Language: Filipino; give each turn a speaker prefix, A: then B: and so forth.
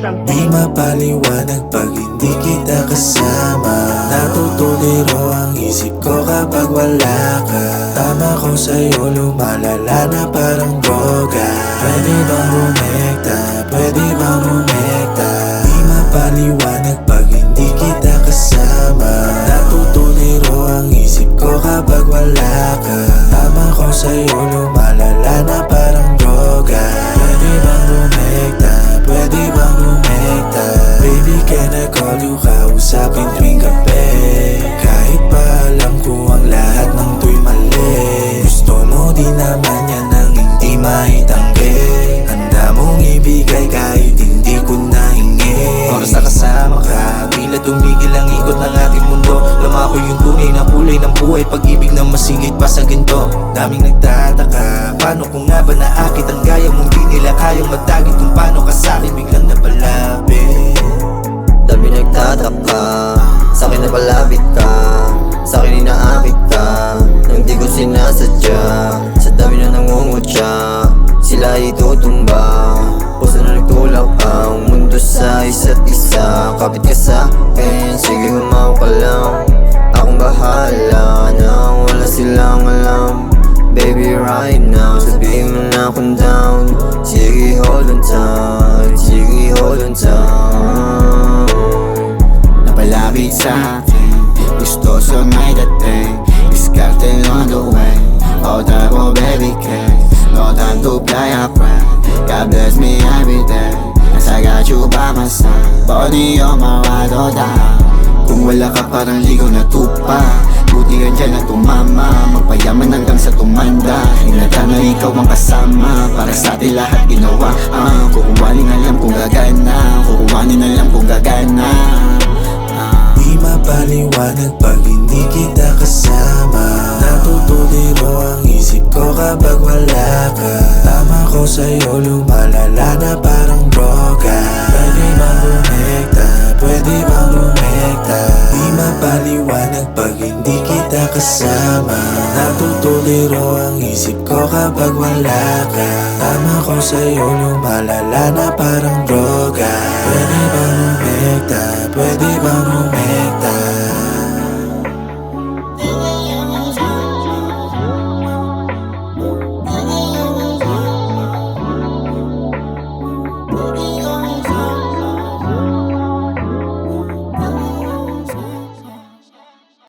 A: Di mapaliwanag pag hindi kita kasama. Natutuliro ang isip ko kapag wala ka. Tama ko sa'yo, lumalala na parang droga. Pwede bang rumekta? Pwede bang rumekta? Di mapaliwanag pag hindi kita kasama. Natutuliro ang isip ko kapag wala ka. Tama ko sa'yo, lumalala na parang droga. Pwede bang rumekta? Pwede bang rumekta? Baby, can I call you? Kausapin tuwing gabi. Kahit pa alam ko ang lahat ng to'y mali. Gusto mo din naman yan ang hindi maitanggi. Handa mong ibigay kahit hindi ko nahingi. Oras na kasama ka, tila tumigil ang ikot ng ating mundo. Lumako yung tunay na kulay ng buhay, pag-ibig na masingit pa sa ginto. Daming nagtataka, paano kung nga ba naakit ang gaya mong di nila kayang magtagit. Kung paano ka sa'kin biglang napalapit.
B: Dami nagtataka, sa'kin napalapit ka, sa'kin inaakit ka, nang di ko sinasadya. Sa dami na nangungutya, sila itutumba. Puso na nagtulak ang mundo sa isa't isa. Kapit ka sa'kin, sige humaw ka lang. Akong bahala nang wala silang alam. Baby right now, sabihin mo na akong down. Sige hold on tight, sige hold on tight.
C: Napalapit sa'kin, gustoso may dating. Diskarte on the way, all time for baby case. No time to play a prank, God bless me every day, as I got you by my side. Body on my ride or die. Kung wala ka parang ligaw na tupa. Buti ka dyan na tumama, magpayaman hanggang sa tumanda. Hinata na ikaw ang kasama, para sa atin lahat ginawa. Kukuhanin alam kung gagana, kukuhanin alam kung gagana.
A: Di mapaliwanag pag hindi kita kasama. Natutuliro ang isip ko kapag wala ka. Tama ko sa'yo, lumalala na parang droga. Pwede bang rumekta? Pwede bang rumekta? Di mapaliwanag pag hindi kita kasama. Natutuliro ang isip ko kapag wala ka. Tama ko sa'yo, lumalala na parang